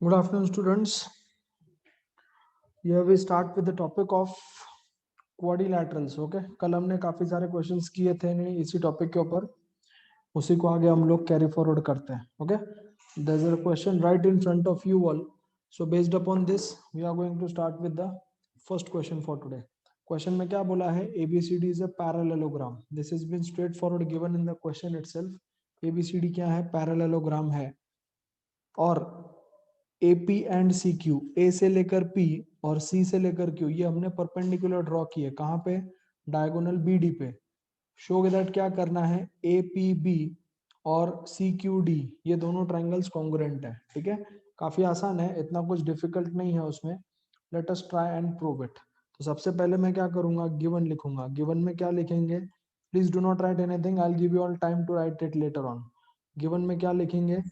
Good afternoon, students. Here we start with the topic of quadrilaterals. Okay, कल हमने काफी सारे क्वेश्चंस किए थे नहीं इसी टॉपिक के ऊपर, उसी को आगे हम लोग कैरी फॉरवर्ड करते हैं. Okay, there's a question right in front of you all. So based upon this, we are going to start with the first question for today. Question में क्या बोला है? ABCD is a parallelogram. This has been straightforward given in the question itself. ABCD क्या है? Parallelogram है. और AP and CQ, A से लेकर P और C से लेकर Q, ये हमने परपेंडिकुलर ड्रॉ किए. कहाँ पे? डायगोनल BD पे. शो दैट क्या करना है? APB और CQD ये दोनों ट्राइंगल्स कॉन्ग्रुएंट है. ठीक है, काफी आसान है, इतना कुछ डिफिकल्ट नहीं है उसमें. Let us try and prove it. तो सबसे पहले मैं क्या करूंगा? गिवन लिखूंगा. गिवन में क्या लिखेंगे? Please do not write anything, I will give you all time to write it later on. Given में क्या लिखेंगे?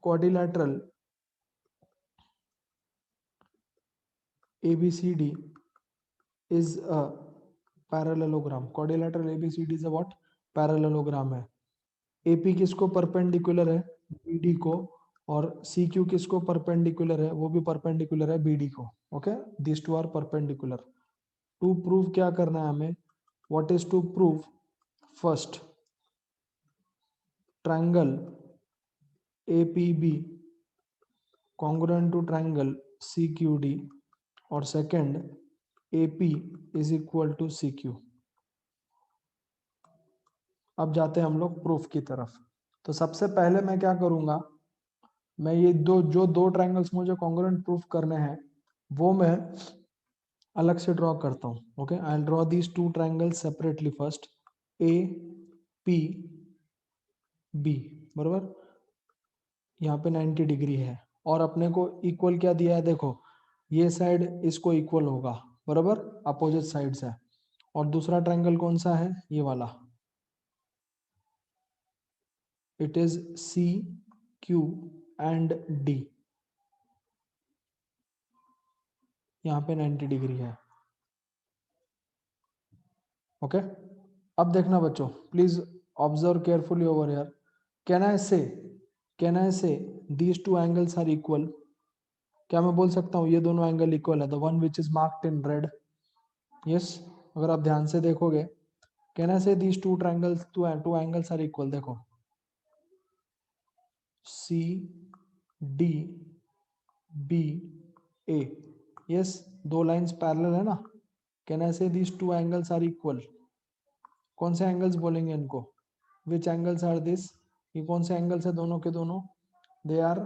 Quadrilateral ABCD is a parallelogram. Quadrilateral ABCD is a what? Parallelogram है. AP किसको perpendicular है? BD को. और CQ किसको perpendicular है? वो भी परपेंडिकुलर है BD को. Okay, this two are perpendicular. To prove क्या करना है हमें? What is to prove? First, triangle APB congruent to triangle CQD, और second AP is equal to CQ. अब जाते हैं हम लोग प्रूफ की तरफ. तो सबसे पहले मैं क्या करूंगा? मैं ये दो ट्रायंगल्स मुझे कॉन्ग्रुएंट प्रूफ करने हैं, वो मैं अलग से ड्रॉ करता हूँ. Okay, I will draw these two triangles separately. First APB, बराबर. यहाँ पे 90 डिग्री है और अपने को इक्वल क्या दिया है? देखो, ये साइड इसको इक्वल होगा, बराबर, अपोजिट साइड से. और दूसरा ट्रायंगल कौन सा है? ये वाला. It is CQ and D. यहाँ पे 90 डिग्री है. ओके, अब देखना बच्चों, please observe carefully over here. Can I say these two angles are equal? क्या मैं बोल सकता हूँ ये दोनों एंगल इक्वल है? The one which is marked in red. Yes, अगर आप ध्यान से देखोगे, can I say these two angles are equal? देखो, CDBA. यस, दो लाइंस पैरेलल है ना. Can I say these two angles are equal? कौन से एंगल्स बोलेंगे इनको? विच एंगल्स आर दिस? ये कौन से एंगल्स है? दोनों के दोनों दे आर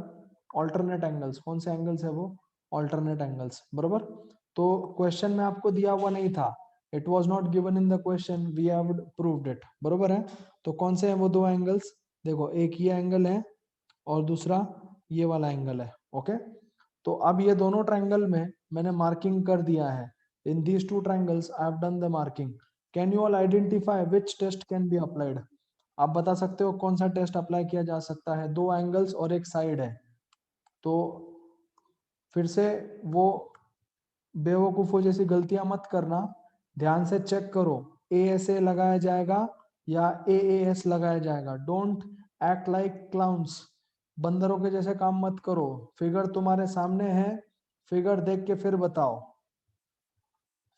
ऑल्टरनेट एंगल्स. कौन से एंगल्स है वो? ऑल्टरनेट एंगल्स, बराबर. तो क्वेश्चन में आपको दिया हुआ नहीं था, it was not given in the question, we have proved it, बराबर है. तो कौन से हैं वो दो एंगल्स? देखो, एक ये एंगल है और दूसरा ये वाला एंगल है. ओके, तो अब ये दोनों ट्रायंगल में मैंने मार्किंग कर दिया है. In these two triangles I have done the marking. Can you all identify which test can be applied? आप बता सकते हो कौन सा टेस्ट अप्लाई किया जा सकता है? दो एंगल्स और एक साइड है, तो फिर से वो बेवकूफों जैसी गलतियां मत करना. ध्यान से चेक करो, ASA लगाया जाएगा या AAS लगाया जाएगा. Don't act like clowns. बंदरों के जैसे काम मत करो. फिगर तुम्हारे सामने है, फिगर देख के फिर बताओ.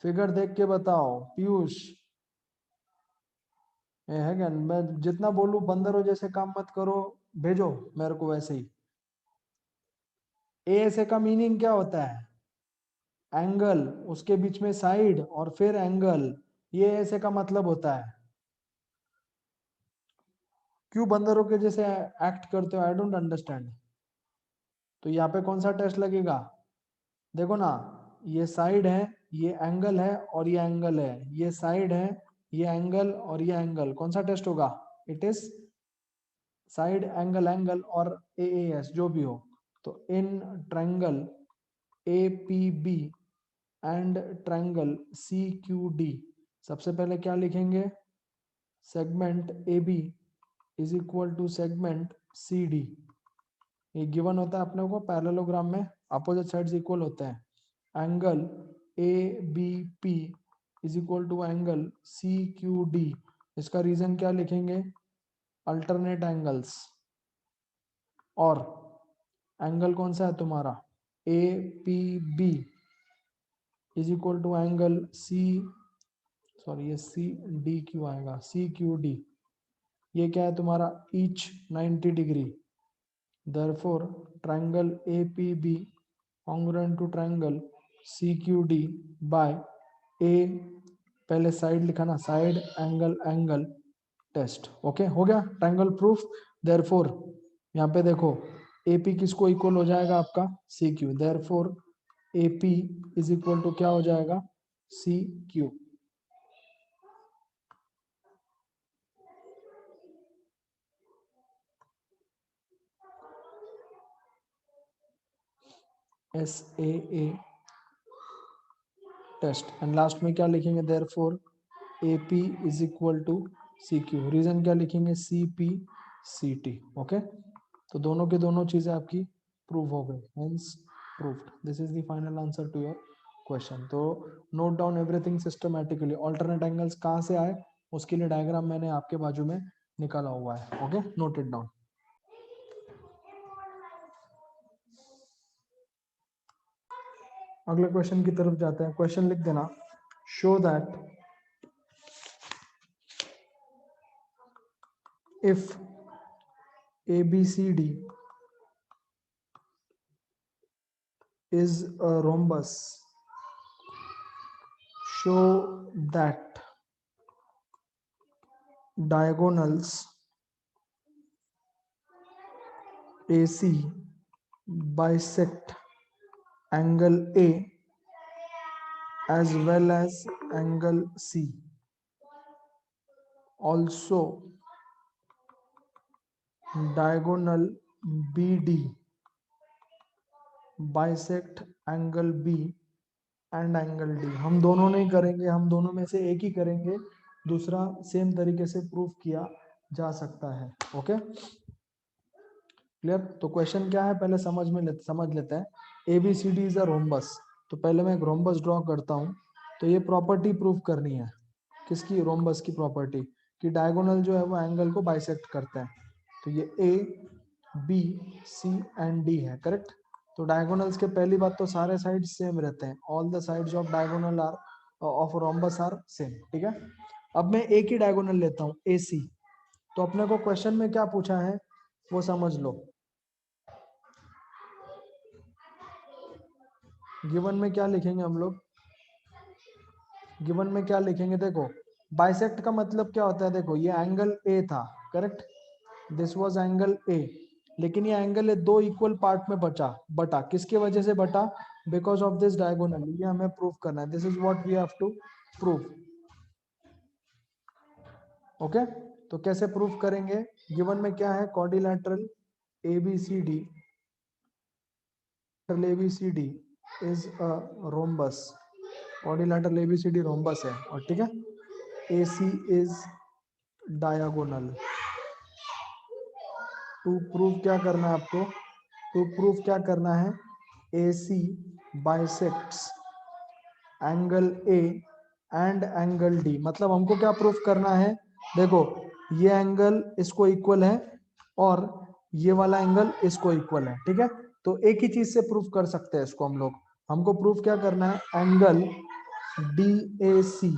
फिगर देख के बताओ पीयूष. ये है क्या? मैं जितना बोलूं बंदरों जैसे काम मत करो, भेजो मेरे को वैसे ही. ASA का मीनिंग क्या होता है? एंगल, उसके बीच में साइड और फिर एंगल, ये ऐसे का मतलब होता है. क्यों बंदरों के जैसे एक्ट करते हो? I don't understand. तो यहाँ पे कौन सा टेस्ट लगेगा? देखो ना, ये साइड है, ये एंगल है और ये एंगल है. ये साइड है, ये एंगल और ये एंगल. कौन सा टेस्ट होगा? It is side angle angle और AAS जो भी हो. तो in triangle APB and triangle CQD, सबसे पहले क्या लिखेंगे? Segment AB is equal to segment CD. ये गिवन होता है अपने को पैरेललोग्राम में, अपोजिट साइड्स इक्वल होते हैं. Angle ABP is equal to angle CQD. इसका रीजन क्या लिखेंगे? Alternate angles. और एंगल कौन सा है तुम्हारा, A P B is equal to angle C, sorry ये सी डी क्यू आएगा, सी क्यू डी, ये क्या है तुम्हारा each 90 degree, therefore triangle APB congruent to triangle CQD by A, पहले साइड लिखा ना, side angle angle test, okay हो गया ट्रायंगल प्रूफ। देयरफॉर यहाँ पे देखो AP किसको इक्वल हो जाएगा आपका CQ, therefore AP is equal to क्या हो जाएगा CQ। SAA test and last में क्या लिखेंगे, therefore AP is equal to CQ, reason क्या लिखेंगे CP CT, ओके। तो दोनों के दोनों चीजें आपकी प्रूव हो गई, hence proved. This is the final answer to your question. तो note down everything systematically, alternate angles कहाँ से आए उसके लिए डायग्राम मैंने आपके बाजू में निकाला हुआ है, ओके नोट इट डाउन। अगले क्वेश्चन की तरफ जाते हैं, क्वेश्चन लिख देना, show that if ABCD is a rhombus, show that diagonals AC bisect angle A as well as angle C. Also, diagonal BD bisect angle B and angle D. हम दोनों नहीं करेंगे, हम दोनों में से एक ही करेंगे, दूसरा सेम तरीके से प्रूफ किया जा सकता है, ओके क्लियर। तो क्वेश्चन क्या है पहले समझ लेते हैं। ABCD इज अ रोम्बस, तो पहले मैं एक रोम्बस ड्रॉ करता हूं। तो ये प्रॉपर्टी प्रूफ करनी है, किसकी, रोम्बस की प्रॉपर्टी, कि डायगोनल जो है वो एंगल को बाइसेक्ट करते हैं। तो ये A B C and D है, करेक्ट। तो डायगोनल्स के पहली बात तो सारे साइड सेम रहते हैं, all the sides of diagonal are of rhombus are same, ठीक है। अब मैं एक ही डायगोनल लेता हूँ AC, तो अपने को क्वेश्चन में क्या पूछा है वो समझ लो। गिवन में क्या लिखेंगे हम लोग, गिवन में क्या लिखेंगे, देखो बाइसेक्ट का मतलब क्या होता है, देखो ये एंगल ए था, correct, this was angle A, लेकिन ये एंगल है दो इक्वल पार्ट में बटा किसके वजह से बटा, बिकॉज ऑफ दिस डायगोनल, ये हमें प्रूव करना है, this is what we have to prove, okay. तो कैसे प्रूव करेंगे, गिवन में क्या है, quadrilateral ABCD is a rhombus, quadrilateral ABCD rhombus है, और ठीक है AC is diagonal. To prove क्या करना है आपको, टू प्रूव क्या करना है, AC bisects angle A and angle D, मतलब हमको क्या प्रूफ करना है, देखो ये एंगल इसको इक्वल है और ये वाला एंगल इसको इक्वल है, ठीक है। तो एक ही चीज से प्रूफ कर सकते हैं इसको हम लोग, हमको प्रूफ क्या करना है, angle DAC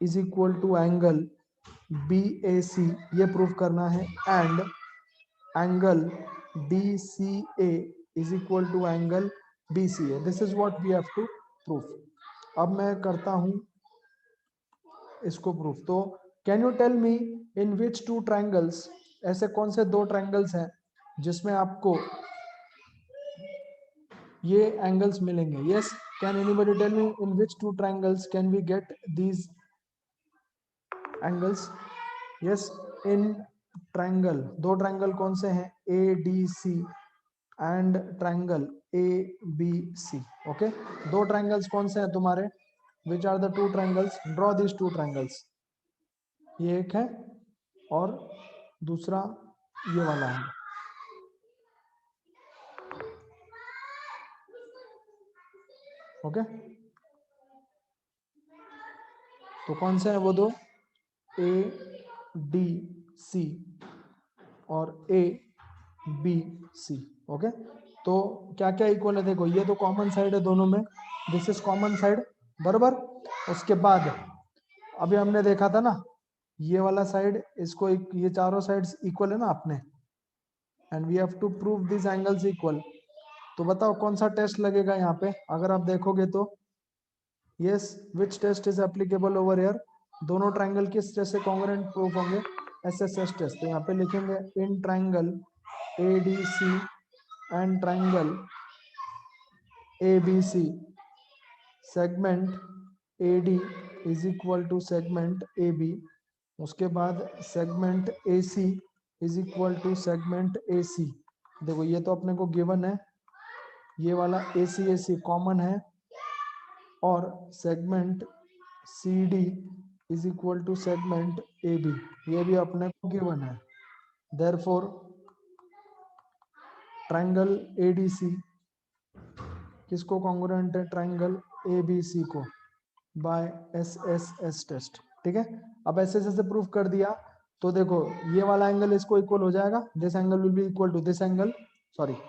is equal to angle BAC, ये प्रूफ करना है, and angle DCA is equal to angle BCA, this is what we have to proof. अब मैं करता हूं इसको प्रूफ, तो can you tell me in which two triangles, ऐसे कौन से दो ट्रायंगल्स हैं जिसमें आपको ये एंगल्स मिलेंगे, yes, can anybody tell me in which two triangles can we get these angles, yes, in triangle, दो ट्रायंगल कौन से हैं, ADC and triangle ABC, okay. दो ट्रायंगल्स कौन से हैं तुम्हारे, which are the two triangles, draw this two triangles, ये एक है और दूसरा ये वाला है, ओके। तो कौन से हैं वो दो, ADC और बी सी। ओके, तो क्या क्या इक्वल है, देखो ये तो कॉमन साइड है दोनों में, दिस इज कॉमन साइड, बराबर। उसके बाद अभी हमने देखा था ना, ये वाला साइड इसको ये चारों साइड्स इक्वल है ना अपने, and we have to prove this angles equal. तो बताओ कौन सा टेस्ट लगेगा यहाँ पे, अगर आप देखोगे तो yes, which test is applicable over here, दोनों ट्रायंगल किस टेस्ट से कॉन्ग्रुएंट प्रूफ होंगे, एसएसएस टेस्ट। तो यहाँ पे लिखेंगे in triangle ADC and triangle ABC segment AD is equal to segment AB, उसके बाद segment AC is equal to segment AC। देखो ये तो अपने को गिवन है, ये वाला AC कॉमन है, और segment CD is equal to segment AB, ये भी अपने को गिवन है। देयरफॉर ट्रायंगल ADC किसको कॉन्ग्रुएंट है, ट्रायंगल ABC को, बाय SSS टेस्ट। ठीक है, अब SSS से प्रूफ कर दिया, तो देखो ये वाला एंगल इसको इक्वल हो जाएगा, this angle will be equal to this angle, sorry I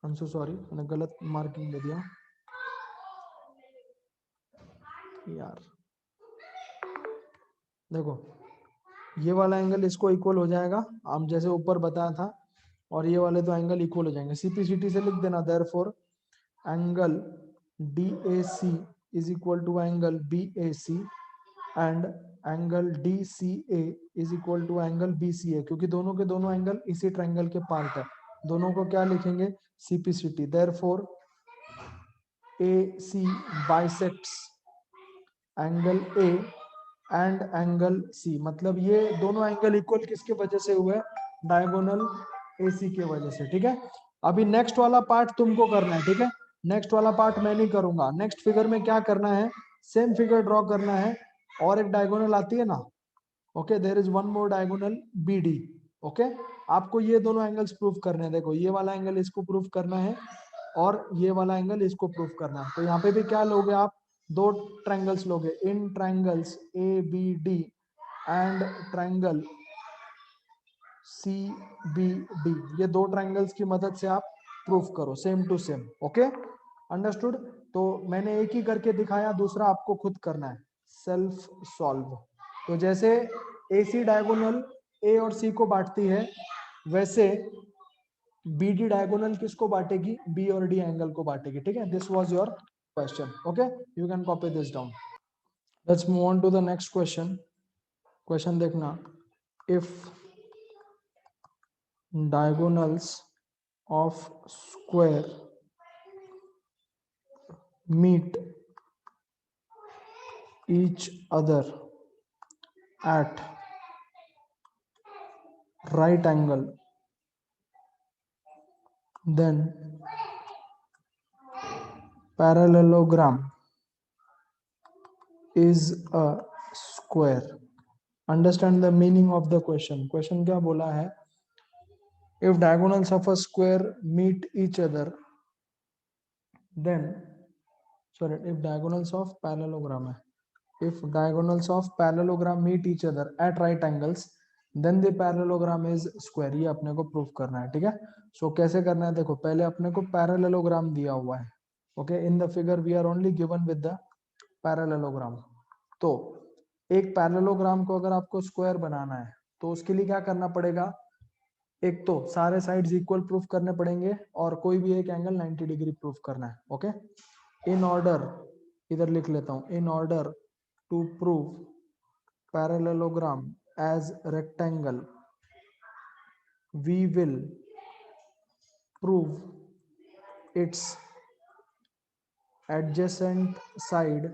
am so sorry, मैंने गलत मार्किंग दे दिया यार। देखो ये वाला एंगल इसको इक्वल हो जाएगा, हम जैसे ऊपर बताया था, और ये वाले तो एंगल इक्वल हो जाएंगे, CPCT से लिख देना। Therefore angle DAC is equal to angle BAC and angle DCA is equal to angle BCA, क्योंकि दोनों के दोनों एंगल इसी ट्रायंगल के पार्ट है, दोनों को क्या लिखेंगे, CPCT। Therefore AC bisects angle A and angle C, मतलब ये दोनों एंगल इक्वल किसके वजह से हुए, डायगोनल AC के वजह से। ठीक है, अभी नेक्स्ट वाला पार्ट तुमको करना है, ठीक है, नेक्स्ट वाला पार्ट मैं नहीं करूंगा। नेक्स्ट फिगर में क्या करना है, सेम फिगर ड्रॉ करना है, और एक डायगोनल आती है ना, okay, there is one more diagonal BD। Okay, आपको ये दोनों एंगल्स प्रूफ करने हैं, देखो ये वाला एंगल इसको प्रूफ करना है, और ये वाला एंगल इसको प्रूफ करना है। तो यहाँ पे भी क्या लोगे आप, दो ट्रायंगल्स लोगे, in triangles ABD and triangle CBD, ये दो ट्रायंगल्स की मदद से आप प्रूफ करो same to same. Okay, understood. तो मैंने एक ही करके दिखाया, दूसरा आपको खुद करना है, सेल्फ सॉल्व। तो जैसे AC डायगोनल A और C को बांटती है, वैसे BD डायगोनल किसको बांटेगी, B और D एंगल को बांटेगी। ठीक है, this was your question. Okay, you can copy this down. Let's move on to the next question. Question देखना, if diagonals of square meet each other at right angle, then parallelogram is a square। Understand the meaning of the question। Question क्या बोला है, if diagonals of a square meet each other, then sorry, if diagonals of parallelogram है, if diagonals of parallelogram meet each other at right angles, then the parallelogram is square। ये अपने को proof करना है। ठीक है, सो कैसे करना है, देखो पहले अपने को पैरेललोग्राम दिया हुआ है। Okay, in the figure we are only given with the parallelogram. तो एक पैरेललोग्राम को अगर आपको स्क्वायर बनाना है, तो उसके लिए क्या करना पड़ेगा, एक तो सारे साइड्स इक्वल प्रूफ करने पड़ेंगे, और कोई भी एक एंगल 90 डिग्री प्रूफ करना है। ओके, इन ऑर्डर, इधर लिख लेता हूं, in order to prove parallelogram as rectangle, we will prove its adjacent side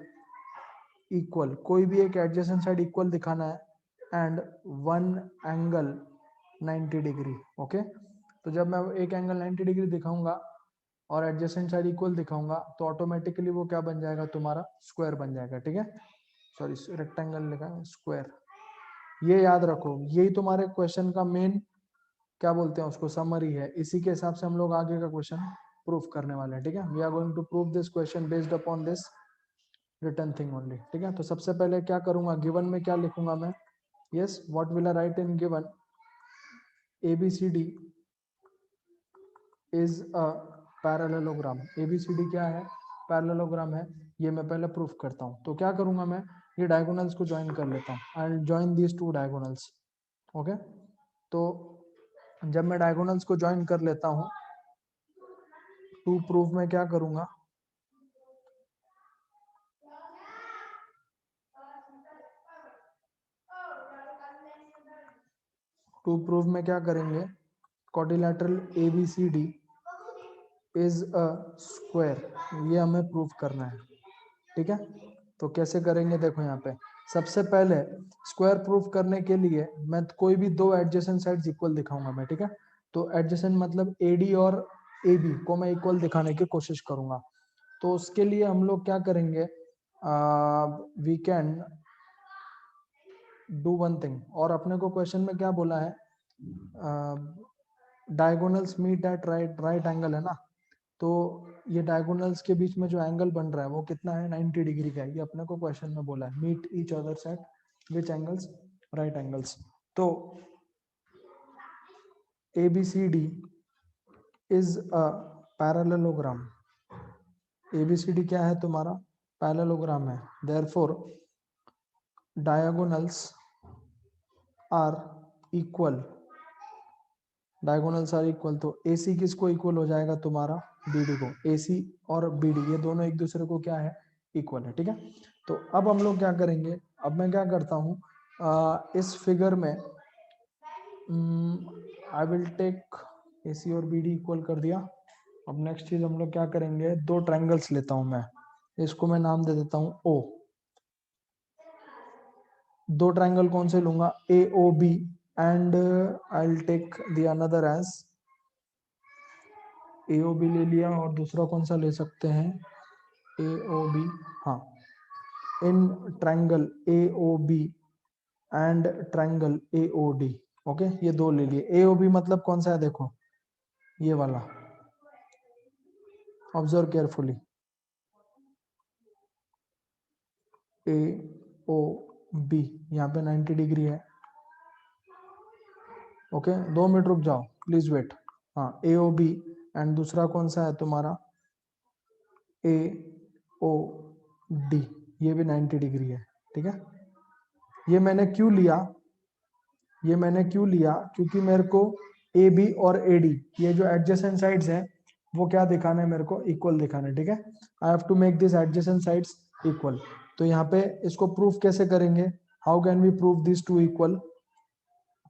equal, कोई भी एक adjacent side equal दिखाना है, and one angle 90 degree. Okay, तो जब मैं एक एंगल 90 डिग्री दिखाऊंगा और एडजेसेंट साइड इक्वल दिखाऊंगा, तो ऑटोमेटिकली वो क्या बन जाएगा, तुम्हारा स्क्वायर बन जाएगा। ठीक है, सॉरी रेक्टेंगल लिखा है, स्क्वायर। ये याद रखो, यही तुम्हारे क्वेश्चन का मेन क्या बोलते हैं उसको, समरी है। इसी के हिसाब से हम लोग आगे का क्वेश्चन प्रूफ करने वाले हैं। ठीक है, we are going to prove this question based upon this written thing only. ठीक है, तो सबसे पहले क्या करूंगा, गिवन में क्या लिखूंगा मैं, yes, what will I right in given, ABCD is a parallelogram. ABCD क्या है? पैरेललोग्राम है। ये मैं पहले प्रूफ करता हूँ। तो क्या करूंगा मैं, ये डायगोनल्स को ज्वाइन कर लेता हूँ। I will join these two diagonals. Okay, तो जब मैं डायगोनल्स को ज्वाइन कर लेता हूँ, टू प्रूफ में क्या करूंगा, टू प्रूफ में क्या करेंगे, quadrilateral ABCD is a square, ये हमें प्रूफ करना है। ठीक है, तो कैसे करेंगे, देखो यहाँ पे सबसे पहले स्क्वायर प्रूफ करने के लिए मैं कोई भी दो एडजेसेंट साइड्स इक्वल दिखाऊंगा मैं। ठीक है, तो एडजेसेंट मतलब AD और AB को मैं इक्वल दिखाने की कोशिश करूंगा। तो उसके लिए हम लोग क्या करेंगे, we can do one thing. और अपने को क्वेश्चन में क्या बोला है, diagonals meet at right angle है ना, तो ये डायगोनल्स के बीच में जो एंगल बन रहा है वो कितना है, 90 डिग्री का है। ये अपने को क्वेश्चन में बोला है, meet each other at which angles, right angles. तो ABCD is a parallelogram. ABCD क्या है तुम्हारा, पैरेललोग्राम है। Therefore diagonals are equal, diagonals are equal. तो AC किसको इक्वल हो जाएगा, तुम्हारा BD को। AC और BD ये दोनों एक दूसरे को क्या है, इक्वल है। ठीक है, तो अब हम लोग क्या करेंगे, अब मैं क्या करता हूँ, इस फिगर में आई विल टेक AC और BD इक्वल कर दिया। अब नेक्स्ट चीज हम लोग क्या करेंगे, दो ट्रायंगल्स लेता हूँ मैं, इसको मैं नाम दे देता हूँ O। दो ट्रायंगल कौन से लूंगा, AOB and I will take the another as AOB ले लिया, और दूसरा कौन सा ले सकते हैं, AOB। हाँ, in triangle AOB and triangle AOD। Okay, ये दो ले लिए। AOB मतलब कौन सा है, देखो ये वाला, ऑब्जर्व केयरफुली। AOB यहाँ पे 90 डिग्री है। ओके, 2 मिनट रुक जाओ प्लीज वेट। हाँ, AOB एंड दूसरा कौन सा है तुम्हारा, AOD, ये भी 90 डिग्री है। ठीक है, ये मैंने क्यों लिया, ये मैंने क्यों लिया, क्योंकि मेरे को AB और AD ये जो एडजेसेंट साइड्स हैं वो क्या दिखाना है, मेरे को इक्वल दिखाना है। ठीक है, I have to make this adjacent sides equal. तो यहाँ पे इसको प्रूफ कैसे करेंगे, how can we prove this two equal,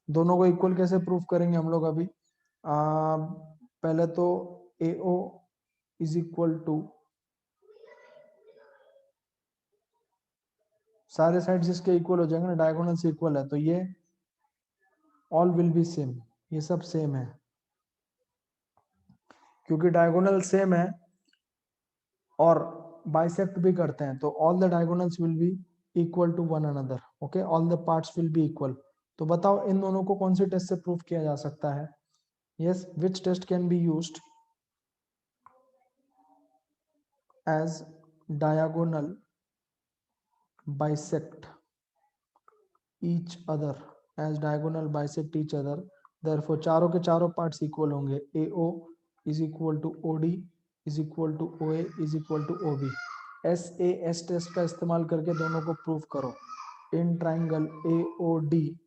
दोनों को इक्वल कैसे प्रूफ करेंगे हम लोग अभी, पहले तो AO इज इक्वल टू, सारे साइड्स इसके इक्वल हो जाएंगे ना, डायगोनल से इक्वल है, तो ये ऑल विल बी सेम, ये सब सेम है क्योंकि डायगोनल सेम है और बाइसेक्ट भी करते हैं, तो all the diagonals will be equal to one another. Okay, all the parts will be equal. तो बताओ इन दोनों को कौन से टेस्ट से प्रूफ किया जा सकता है, yes, which test can be used as diagonal bisect each other, as diagonal bisect each other, therefore चारों के चारों पार्ट्स इक्वल होंगे। AO is equal to OD is equal to OA is equal to OB। SAS test का इस्तेमाल करके दोनों को prove करो, in triangle AOD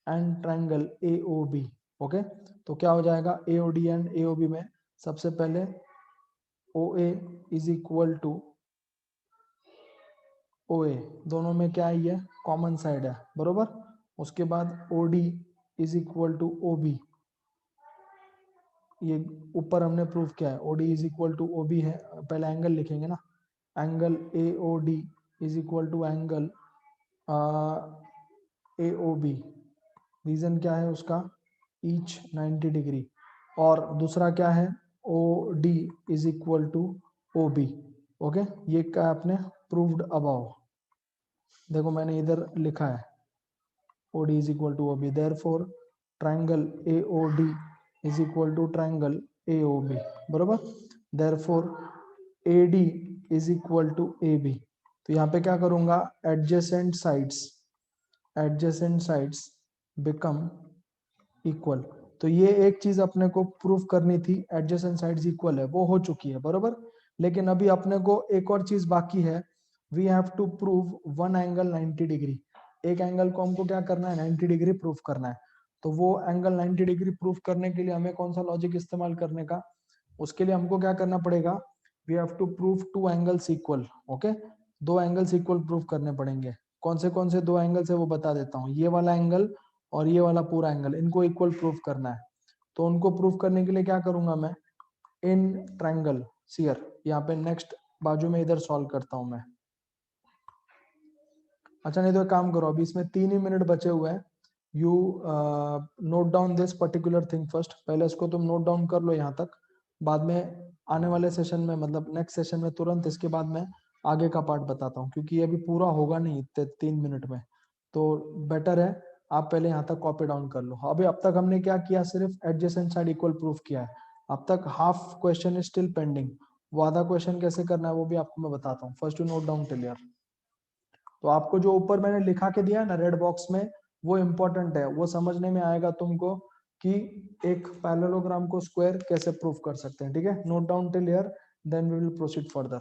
and triangle AOB। Okay, तो क्या हो जाएगा, AOD एंड AOB में सबसे पहले OA is equal to OA, दोनों में क्या है, ये कॉमन साइड है बरोबर। उसके बाद OD is equal to OB, ये ऊपर हमने प्रूफ किया है, OD is equal to OB है। पहले एंगल लिखेंगे ना, angle AOD is equal to angle AOB। Reason क्या है उसका, ईच 90 डिग्री। और दूसरा क्या है, OD is equal to OB। Okay, ये क्या आपने प्रूव्ड अबाउ, देखो मैंने इधर लिखा है OD is equal to OB, therefore triangle AOD is equal to triangle AOB बरोबर। therefore AD is equal to AB। तो यहाँ पे क्या करूंगा, adjacent sides become equal। तो तो ये एक चीज अपने को प्रूव करनी थी, एडजेसेंट साइड्स इक्वल है, वो हो चुकी है बरोबर। लेकिन अभी अपने को एक और चीज बाकी है, we have to prove one angle 90 degree. एक एंगल को हमको क्या करना है, 90 डिग्री प्रूव करना है। तो वो एंगल 90 डिग्री प्रूव करने के लिए हमें कौन सा लॉजिक इस्तेमाल करने का, उसके लिए हमको क्या करना पड़ेगा, we have to prove two angles equal. Okay, दो एंगल्स इक्वल प्रूव करने पड़ेंगे। कौन से दो एंगल्स है वो बता देता हूँ, ये वाला एंगल और ये वाला पूरा एंगल, इनको इक्वल प्रूव करना है। तो उनको प्रूव करने के लिए क्या करूंगा मैं, इन ट्रायंगल सियर, यहाँ पे नेक्स्ट बाजू में इधर सॉल्व करता हूं मैं। अच्छा नहीं तो एक काम करो, अभी इसमें 3 ही मिनट बचे हुए हैं, you note down this particular thing first, पहले इसको तुम नोट डाउन कर लो यहाँ तक, बाद में आने वाले सेशन में, मतलब नेक्स्ट सेशन में तुरंत इसके बाद में आगे का पार्ट बताता हूँ, क्योंकि ये अभी पूरा होगा नहीं इतने 3 मिनट में। तो बेटर है आप पहले यहाँ तक कॉपी डाउन कर लो। अभी अब तक हमने क्या किया, सिर्फ एडजेसेंट साइड इक्वल प्रूफ किया है। अब तक half question is still pending, वो आधा क्वेश्चन कैसे करना है वो भी आपको मैं बताता हूँ। First you note down till. तो आपको जो ऊपर मैंने लिखा के दिया है ना रेड बॉक्स में, वो इंपॉर्टेंट है, वो समझने में आएगा तुमको कि एक पैरेललोग्राम को स्क्वायर कैसे प्रूफ कर सकते हैं। ठीक है, note down till here, then we will proceed further.